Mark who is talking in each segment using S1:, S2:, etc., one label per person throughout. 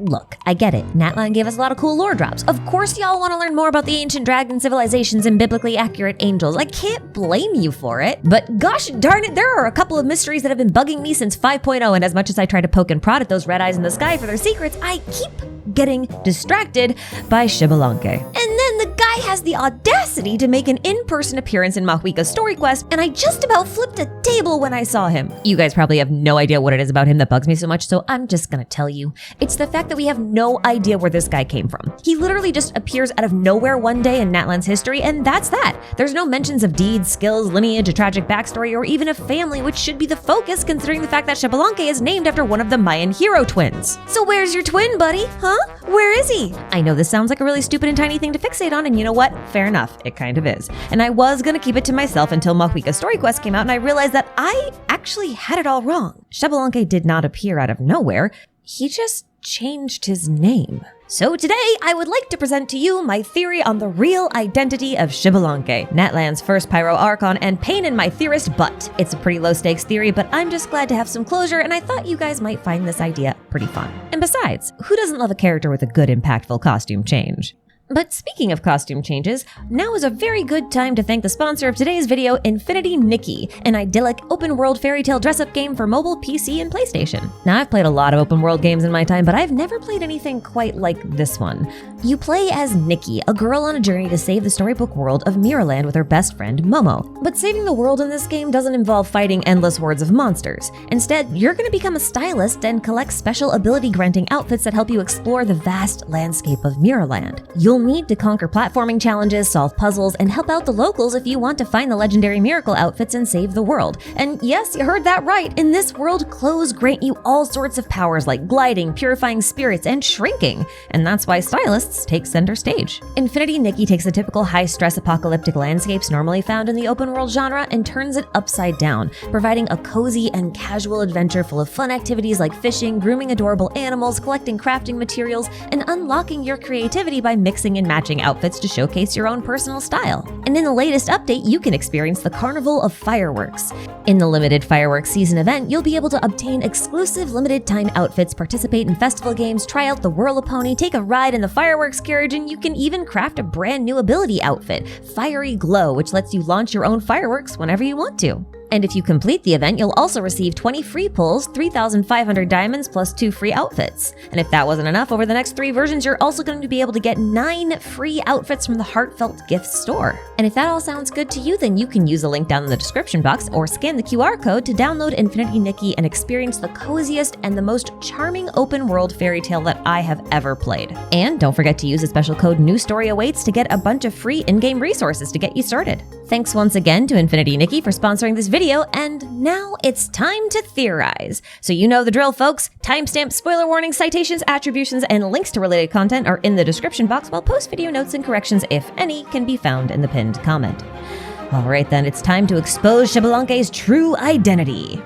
S1: Look, I get it. Natlan gave us a lot of cool lore drops. Of course y'all want to learn more about the ancient dragon civilizations and biblically accurate angels. I can't blame you for it. But gosh darn it, there are a couple of mysteries that have been bugging me since 5.0, and as much as I try to poke and prod at those red eyes in the sky for their secrets, I keep getting distracted by Xbalanque. And then the guy has the audacity to make an in-person appearance in Mavuika's story quest, and I just about flipped a table when I saw him. You guys probably have no idea what it is about him that bugs me so much, so I'm just gonna tell you. It's the fact that we have no idea where this guy came from. He literally just appears out of nowhere one day in Natlan's history, and that's that. There's no mentions of deeds, skills, lineage, a tragic backstory, or even a family, which should be the focus considering the fact that Xbalanque is named after one of the Mayan hero twins. So where's your twin, buddy? Huh? Where is he? I know this sounds like a really stupid and tiny thing to fixate on, and you know what? Fair enough, it kind of is. And I was gonna keep it to myself until Mavuika's story quest came out, and I realized that I actually had it all wrong. Xbalanque did not appear out of nowhere. He just changed his name. So today, I would like to present to you my theory on the real identity of Xbalanque, Natlan's first Pyro Archon and pain in my theorist butt. It's a pretty low stakes theory, but I'm just glad to have some closure, and I thought you guys might find this idea pretty fun. And besides, who doesn't love a character with a good impactful costume change? But speaking of costume changes, now is a very good time to thank the sponsor of today's video, Infinity Nikki, an idyllic open-world fairy tale dress-up game for mobile, PC, and PlayStation. Now, I've played a lot of open-world games in my time, but I've never played anything quite like this one. You play as Nikki, a girl on a journey to save the storybook world of Miraland with her best friend, Momo. But saving the world in this game doesn't involve fighting endless hordes of monsters. Instead, you're going to become a stylist and collect special ability-granting outfits that help you explore the vast landscape of Miraland. You'll need to conquer platforming challenges, solve puzzles, and help out the locals if you want to find the legendary miracle outfits and save the world. And yes, you heard that right. In this world, clothes grant you all sorts of powers like gliding, purifying spirits, and shrinking. And that's why stylists take center stage. Infinity Nikki takes the typical high-stress apocalyptic landscapes normally found in the open world genre and turns it upside down, providing a cozy and casual adventure full of fun activities like fishing, grooming adorable animals, collecting crafting materials, and unlocking your creativity by mixing and matching outfits to showcase your own personal style. And in the latest update, you can experience the Carnival of Fireworks. In the limited fireworks season event, you'll be able to obtain exclusive limited time outfits, participate in festival games, try out the Whirl-A-Pony, take a ride in the fireworks carriage, and you can even craft a brand new ability outfit, Fiery Glow, which lets you launch your own fireworks whenever you want to. And if you complete the event, you'll also receive 20 free pulls, 3,500 diamonds, plus 2 free outfits. And if that wasn't enough, over the next 3 versions, you're also going to be able to get 9 free outfits from the Heartfelt Gifts store. And if that all sounds good to you, then you can use the link down in the description box or scan the QR code to download Infinity Nikki and experience the coziest and the most charming open world fairy tale that I have ever played. And don't forget to use the special code NEWSTORYAWAITS to get a bunch of free in-game resources to get you started. Thanks once again to Infinity Nikki for sponsoring this video, and now it's time to theorize. So you know the drill, folks. Timestamps, spoiler warnings, citations, attributions, and links to related content are in the description box, while post-video notes and corrections, if any, can be found in the pinned comment. Alright then, it's time to expose Xbalanque's true identity.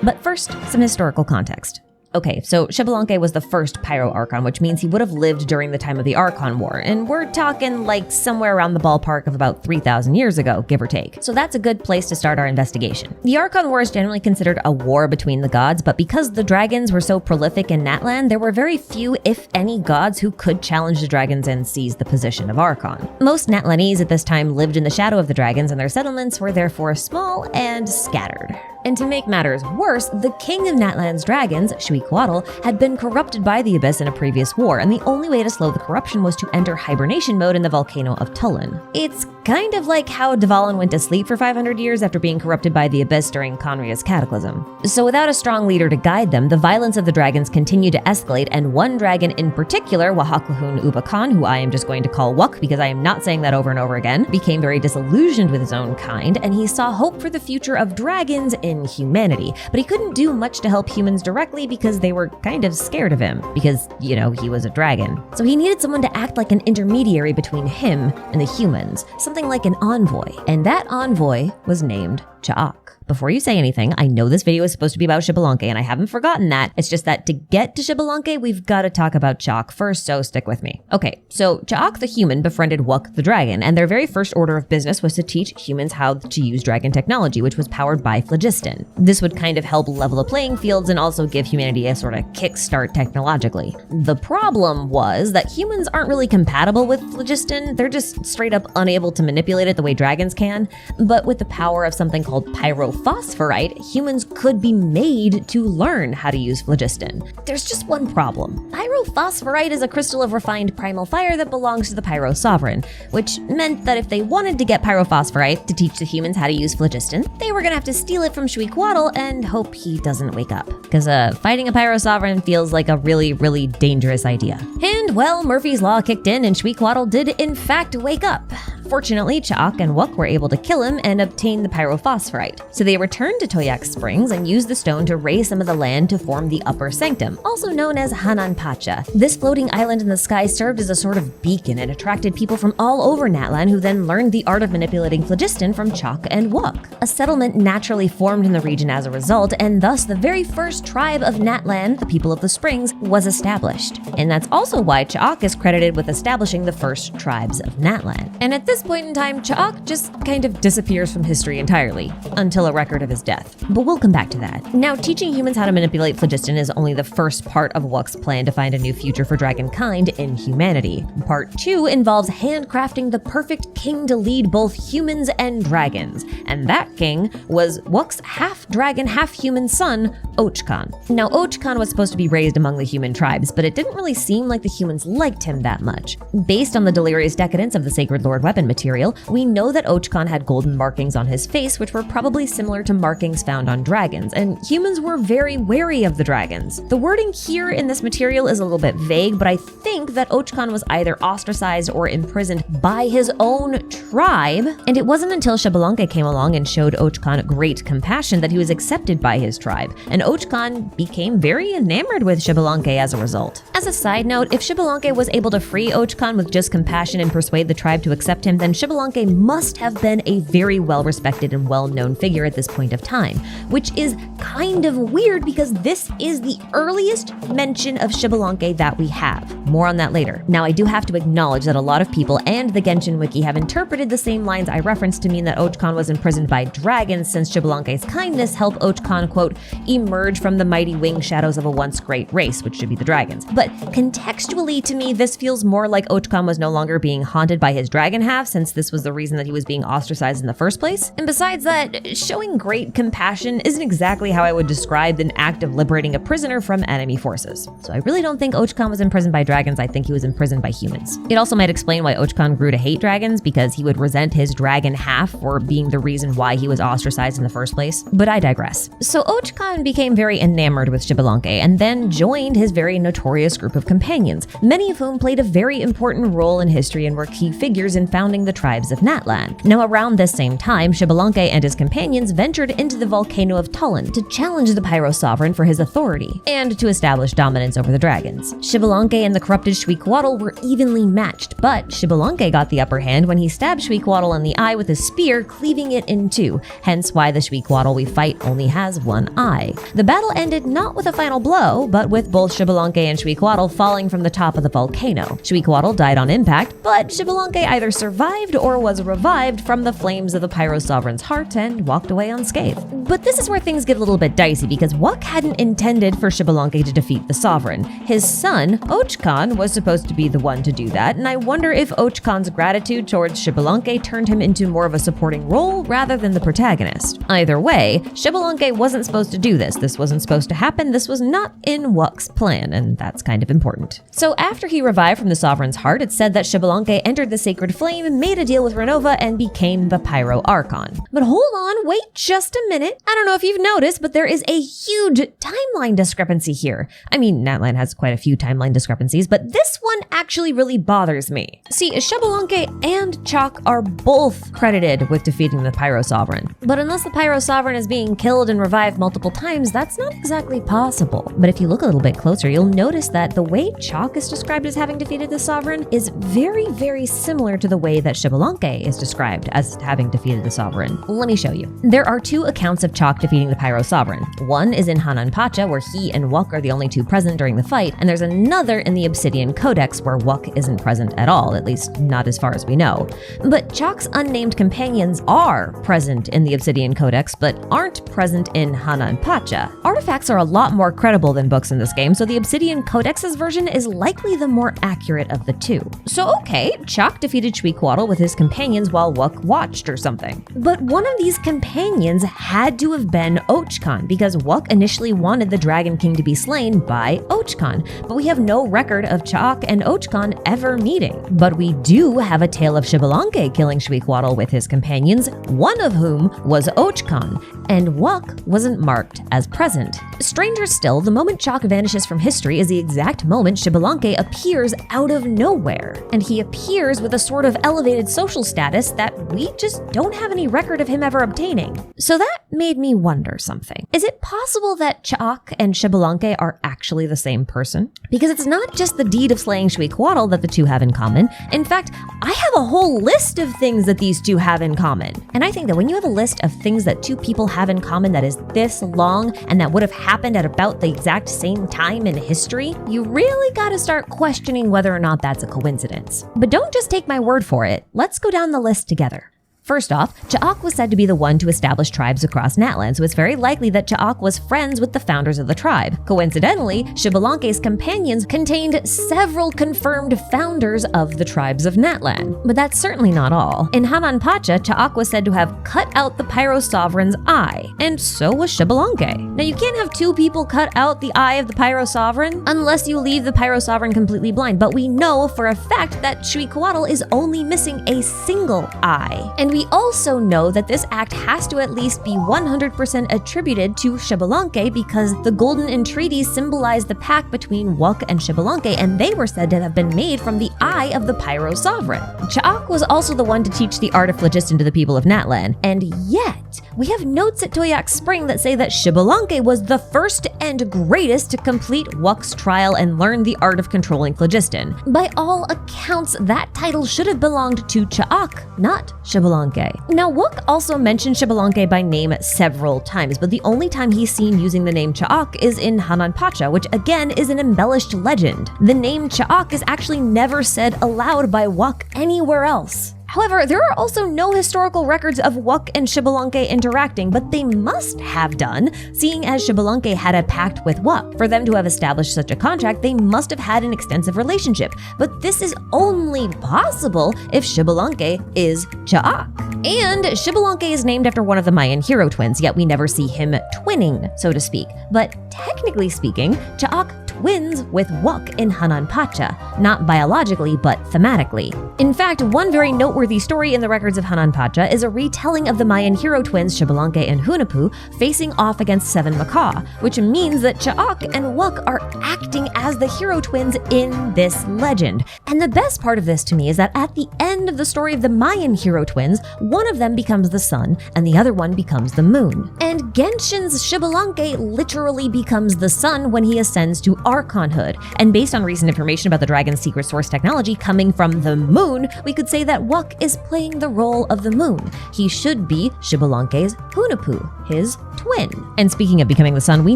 S1: But first, some historical context. Okay, so Xbalanque was the first Pyro Archon, which means he would have lived during the time of the Archon War, and we're talking like somewhere around the ballpark of about 3,000 years ago, give or take. So that's a good place to start our investigation. The Archon War is generally considered a war between the gods, but because the dragons were so prolific in Natlan, there were very few, if any, gods who could challenge the dragons and seize the position of Archon. Most Natlanese at this time lived in the shadow of the dragons, and their settlements were therefore small and scattered. And to make matters worse, the king of Natlan's dragons, Xuequatl, had been corrupted by the Abyss in a previous war, and the only way to slow the corruption was to enter hibernation mode in the volcano of Tulin. It's kind of like how Dvalin went to sleep for 500 years after being corrupted by the Abyss during Conria's cataclysm. So without a strong leader to guide them, the violence of the dragons continued to escalate, and one dragon in particular, Wahaklahun Ubakan, who I am just going to call Wuk because I am not saying that over and over again, became very disillusioned with his own kind, and he saw hope for the future of dragons in humanity, but he couldn't do much to help humans directly because they were kind of scared of him, because, you know, he was a dragon. So he needed someone to act like an intermediary between him and the humans, something like an envoy, and that envoy was named Cha'ak. Before you say anything, I know this video is supposed to be about Xbalanque, and I haven't forgotten that. It's just that to get to Xbalanque, we've got to talk about Cha'ak first, so stick with me. Okay, so Cha'ak the human befriended Wuk the dragon, and their very first order of business was to teach humans how to use dragon technology, which was powered by phlogiston. This would kind of help level the playing fields and also give humanity a sort of kickstart technologically. The problem was that humans aren't really compatible with phlogiston. They're just straight up unable to manipulate it the way dragons can. But with the power of something called pyrophosphorite, humans could be made to learn how to use phlogiston. There's just one problem. Pyrophosphorite is a crystal of refined primal fire that belongs to the Pyro Sovereign, which meant that if they wanted to get pyrophosphorite to teach the humans how to use phlogiston, they were gonna have to steal it from Xbalanque and hope he doesn't wake up. Because fighting a Pyro Sovereign feels like a really, really dangerous idea. And well, Murphy's Law kicked in and Xbalanque did in fact wake up. Fortunately, Cha'ak and Wuk were able to kill him and obtain the pyrophosphorite. So they returned to Toyak Springs and used the stone to raise some of the land to form the Upper Sanctum, also known as Hanan Pacha. This floating island in the sky served as a sort of beacon and attracted people from all over Natlan who then learned the art of manipulating phlogiston from Cha'ak and Wuk. A settlement naturally formed in the region as a result, and thus the very first tribe of Natlan, the people of the Springs, was established. And that's also why Cha'ak is credited with establishing the first tribes of Natlan. And at this point in time, Cha'ak just kind of disappears from history entirely, until a record of his death. But we'll come back to that. Now, teaching humans how to manipulate phlogiston is only the first part of Wuk's plan to find a new future for dragonkind in humanity. Part 2 involves handcrafting the perfect king to lead both humans and dragons, and that king was Wuk's half-dragon, half-human son, Ochkan. Now, Ochkan was supposed to be raised among the human tribes, but it didn't really seem like the humans liked him that much. Based on the delirious decadence of the Sacred Lord weapon material, we know that Ochkan had golden markings on his face, which were probably similar to markings found on dragons, and humans were very wary of the dragons. The wording here in this material is a little bit vague, but I think that Ochkan was either ostracized or imprisoned by his own tribe, and it wasn't until Xbalanque came along and showed Ochkan great compassion that he was accepted by his tribe, and Ochkan became very enamored with Xbalanque as a result. As a side note, if Xbalanque was able to free Ochkan with just compassion and persuade the tribe to accept him, then Xbalanque must have been a very well-respected and well-known figure at this point of time, which is kind of weird because this is the earliest mention of Xbalanque that we have. More on that later. Now, I do have to acknowledge that a lot of people and the Genshin Wiki have interpreted the same lines I referenced to mean that Ochkan was imprisoned by dragons, since Xbalanque's kindness helped Ochkan, quote, emerge from the mighty winged shadows of a once great race, which should be the dragons. But contextually, to me, this feels more like Ochkan was no longer being haunted by his dragon half, since this was the reason that he was being ostracized in the first place. And besides that, showing great compassion isn't exactly how I would describe an act of liberating a prisoner from enemy forces. So I really don't think Ochkan was imprisoned by dragons, I think he was imprisoned by humans. It also might explain why Ochkan grew to hate dragons, because he would resent his dragon half for being the reason why he was ostracized in the first place. But I digress. So Ochkan became very enamored with Xbalanque and then joined his very notorious group of companions, many of whom played a very important role in history and were key figures in founding the tribes of Natlan. Now, around this same time, Xbalanque and his companions ventured into the volcano of Talkin to challenge the Pyro Sovereign for his authority and to establish dominance over the dragons. Xbalanque and the corrupted Xbalanque were evenly matched, but Xbalanque got the upper hand when he stabbed Xbalanque in the eye with a spear, cleaving it in two, hence why the Xbalanque we fight only has one eye. The battle ended not with a final blow, but with both Xbalanque and Xbalanque falling from the top of the volcano. Xbalanque died on impact, but Xbalanque either survived or was revived from the flames of the Pyro Sovereign's heart and walked away unscathed. But this is where things get a little bit dicey, because Wuk hadn't intended for Xbalanque to defeat the Sovereign. His son, Ochkan, was supposed to be the one to do that, and I wonder if Ochkan's gratitude towards Xbalanque turned him into more of a supporting role rather than the protagonist. Either way, Xbalanque wasn't supposed to do this. This wasn't supposed to happen. This was not in Wuk's plan, and that's kind of important. So after he revived from the Sovereign's heart, it's said that Xbalanque entered the Sacred Flame, made a deal with Ronova, and became the Pyro Archon. But hold on, wait just a minute. I don't know if you've noticed, but there is a huge timeline discrepancy here. I mean, Natlan has quite a few timeline discrepancies, but this one actually really bothers me. See, Xbalanque and Chaac are both credited with defeating the Pyro Sovereign. But unless the Pyro Sovereign is being killed and revived multiple times, that's not exactly possible. But if you look a little bit closer, you'll notice that the way Chaac is described as having defeated the Sovereign is very, very similar to the way that Xbalanque is described as having defeated the Sovereign. Let me show you. There are two accounts of Chaac defeating the Pyro Sovereign. One is in Hanan Pacha, where he and Wuk are the only two present during the fight, and there's another in the Obsidian Codex where Wuk isn't present at all, at least not as far as we know. But Chaac's unnamed companions are present in the Obsidian Codex, but aren't present in Hanan Pacha. Artifacts are a lot more credible than books in this game, so the Obsidian Codex's version is likely the more accurate of the two. So okay, Chaac defeated Xbalanque with his companions while Wuk watched or something. But one of these companions had to have been Ochkan, because Wuk initially wanted the Dragon King to be slain by Ochkan, but we have no record of Chaac and Ochkan ever meeting. But we do have a tale of Xbalanque killing Xbalanque with his companions, one of whom was Ochkan, and Wuk wasn't marked as present. Stranger still, the moment Chaac vanishes from history is the exact moment Xbalanque appears out of nowhere, and he appears with a sort of elevated social status that we just don't have any record of him ever obtaining. So that made me wonder something. Is it possible that Chaac and Xbalanque are actually the same person? Because it's not just the deed of slaying Xbalanque that the two have in common. In fact, I have a whole list of things that these two have in common. And I think that when you have a list of things that two people have in common that is this long and that would have happened at about the exact same time in history, you really gotta start questioning whether or not that's a coincidence. But don't just take my word for it. Let's go down the list together. First off, Chaac was said to be the one to establish tribes across Natlan, so it's very likely that Chaac was friends with the founders of the tribe. Coincidentally, Xbalanque's companions contained several confirmed founders of the tribes of Natlan. But that's certainly not all. In Hanan Pacha, Chaac was said to have cut out the Pyro Sovereign's eye, and so was Xbalanque. Now you can't have two people cut out the eye of the Pyro Sovereign unless you leave the Pyro Sovereign completely blind, but we know for a fact that Xbalanque is only missing a single eye. And we also know that this act has to at least be 100% attributed to Xbalanque because the golden entreaties symbolize the pact between Wuk and Xbalanque, and they were said to have been made from the eye of the Pyro Sovereign. Chaac was also the one to teach the art of phlogiston to the people of Natlan, and yet we have notes at Toyak Spring that say that Xbalanque was the first and greatest to complete Wuk's trial and learn the art of controlling phlogiston. By all accounts, that title should have belonged to Chaac, not Xbalanque. Now, Wuk also mentioned Xbalanque by name several times, but the only time he's seen using the name Chaac is in Hanan Pacha, which again is an embellished legend. The name Chaac is actually never said aloud by Wuk anywhere else. However, there are also no historical records of Wuk and Xbalanque interacting, but they must have done, seeing as Xbalanque had a pact with Wuk. For them to have established such a contract, they must have had an extensive relationship. But this is only possible if Xbalanque is Chaac. And Xbalanque is named after one of the Mayan hero twins, yet we never see him twinning, so to speak. But technically speaking, Chaac twins with Wuk in Hanan Pacha, not biologically, but thematically. In fact, one very noteworthy story in the records of Hanan Pacha is a retelling of the Mayan hero twins Xbalanque and Hunahpu facing off against Seven Macaw, which means that Chaac and Wuk are acting as the hero twins in this legend. And the best part of this to me is that at the end of the story of the Mayan hero twins, one of them becomes the sun and the other one becomes the moon. And Genshin's Xbalanque literally becomes the sun when he ascends to Archonhood. And based on recent information about the dragon's secret source technology coming from the moon, we could say that Wuk is playing the role of the moon. He should be Xbalanque's Hunahpu, his twin. And speaking of becoming the sun, we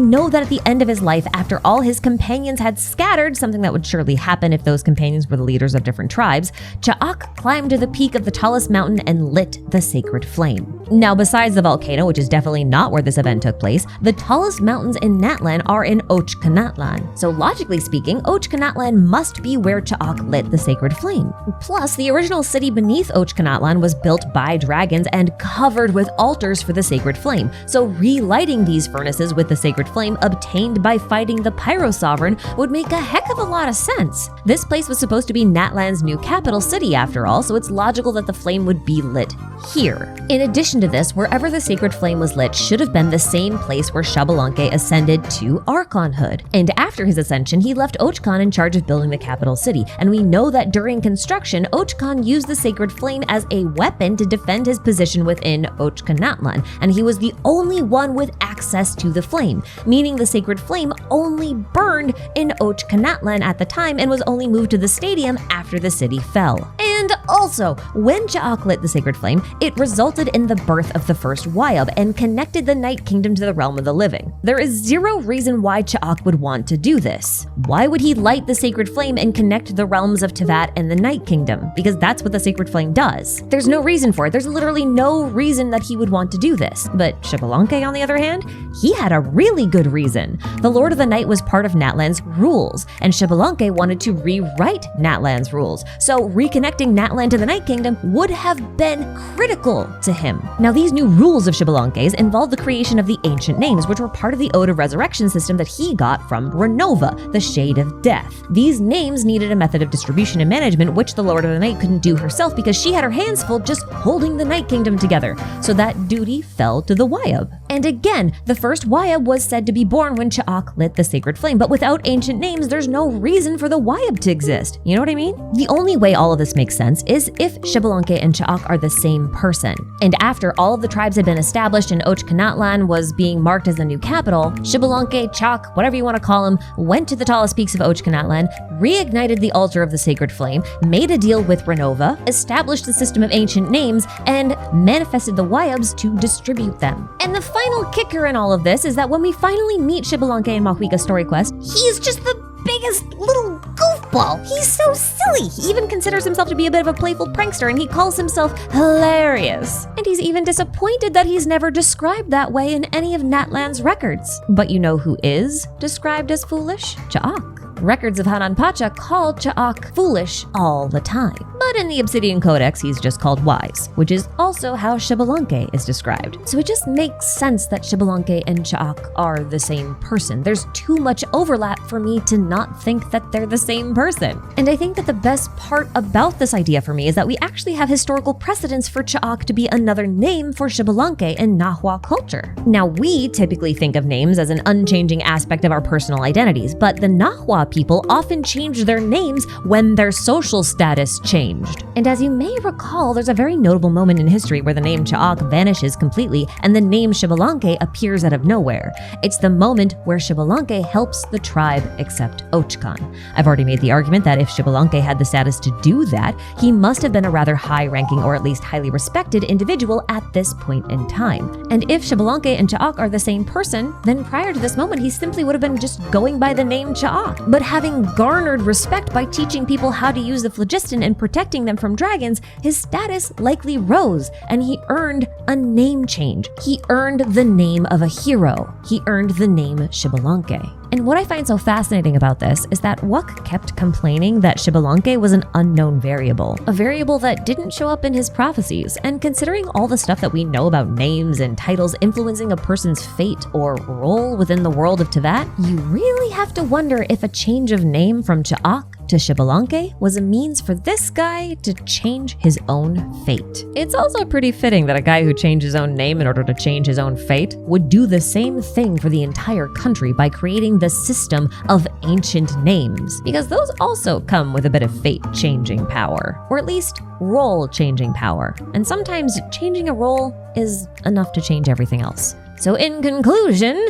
S1: know that at the end of his life, after all his companions had scattered, something that would surely happen if those companions were the leaders of different tribes, Chaac climbed to the peak of the tallest mountain and lit the sacred flame. Now, besides the volcano, which is definitely not where this event took place, the tallest mountains in Natlan are in Ochkanatlan. So logically speaking, Ochkanatlan must be where Chaac lit the sacred flame. Plus, the original city beneath Ochkanatlan was built by dragons and covered with altars for the sacred flame. So relighting these furnaces with the sacred flame obtained by fighting the Pyro Sovereign would make a heck of a lot of sense. This place was supposed to be Natlan's new capital city after all, so it's logical that the flame would be lit here. In addition to this, wherever the sacred flame was lit should have been the same place where Xbalanque ascended to Archonhood. And after his ascension, he left Ochkan in charge of building the capital city. And we know that during construction, Ochkan used the sacred flame as a weapon to defend his position within Ochkanatlan. And he was the only one with access to the flame, meaning the sacred flame only burned in Ochkanatlan at the time and was only moved to the stadium after the city fell. And also, when Cha'ak lit the sacred flame, it resulted in the birth of the first Wayab and connected the Night Kingdom to the realm of the living. There is zero reason why Cha'ak would want to do this. Why would he light the sacred flame and connect the realms of Teyvat and the Night Kingdom? Because that's what the sacred flame does. There's no reason for it. There's literally no reason that he would want to do this. But Xbalanque, on the other hand, he had a really good reason. The Lord of the Night was part of Natlan's rules, and Xbalanque wanted to rewrite Natlan's rules. So reconnecting Natlan to the Night Kingdom would have been critical to him. Now, these new rules of Xbalanque's involved the creation of the ancient names, which were part of the Ode of Resurrection system that he got from Ronova, the Shade of Death. These names needed a method of distribution and management, which the Lord of the Night couldn't do herself because she had her hands full just holding the Night Kingdom together. So that duty fell to the Wayab. And again, the first Wayab was said to be born when Cha'ak lit the sacred flame, but without ancient names, there's no reason for the Wayab to exist. You know what I mean? The only way all of this makes sense is if Xbalanque and Cha'ak are the same person. And after all of the tribes had been established and Ochkanatlan was being marked as the new capital, Xbalanque, Cha'ak, whatever you want to call him, went to the tallest peaks of Ochkanatlan, reignited the altar of the sacred flame, made a deal with Ronova, established the system of ancient names, and manifested the Wayabs to distribute them. And the final kicker in all of this is that when we finally meet Xbalanque in Mavuika Story Quest, he's just the biggest little goofball. He's so silly. He even considers himself to be a bit of a playful prankster, and he calls himself hilarious. And he's even disappointed that he's never described that way in any of Natlan's records. But you know who is described as foolish? Cha'ak. Records of Hanan Pacha call Cha'ak foolish all the time. But in the Obsidian Codex, he's just called wise, which is also how Xbalanque is described. So it just makes sense that Xbalanque and Cha'ak are the same person. There's too much overlap for me to not think that they're the same person. And I think that the best part about this idea for me is that we actually have historical precedents for Cha'ak to be another name for Xbalanque in Nahua culture. Now, we typically think of names as an unchanging aspect of our personal identities, but the Nahua people often changed their names when their social status changed. And as you may recall, there's a very notable moment in history where the name Cha'ak vanishes completely and the name Xbalanque appears out of nowhere. It's the moment where Xbalanque helps the tribe accept Ochkan. I've already made the argument that if Xbalanque had the status to do that, he must have been a rather high-ranking or at least highly respected individual at this point in time. And if Xbalanque and Cha'ak are the same person, then prior to this moment, he simply would have been just going by the name Cha'ak. But having garnered respect by teaching people how to use the phlogiston and protecting them from dragons, his status likely rose, and he earned a name change. He earned the name of a hero. He earned the name Xbalanque. And what I find so fascinating about this is that Wuk kept complaining that Xbalanque was an unknown variable, a variable that didn't show up in his prophecies. And considering all the stuff that we know about names and titles influencing a person's fate or role within the world of Teyvat, you really have to wonder if a change of name from Cha'ak to Xbalanque was a means for this guy to change his own fate. It's also pretty fitting that a guy who changed his own name in order to change his own fate would do the same thing for the entire country by creating the system of ancient names, because those also come with a bit of fate-changing power, or at least role-changing power. And sometimes changing a role is enough to change everything else. So in conclusion,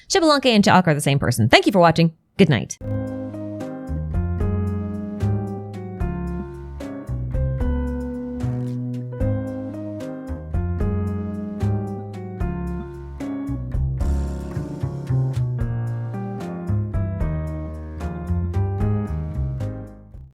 S1: Xbalanque and Cha'ak are the same person. Thank you for watching. Good night.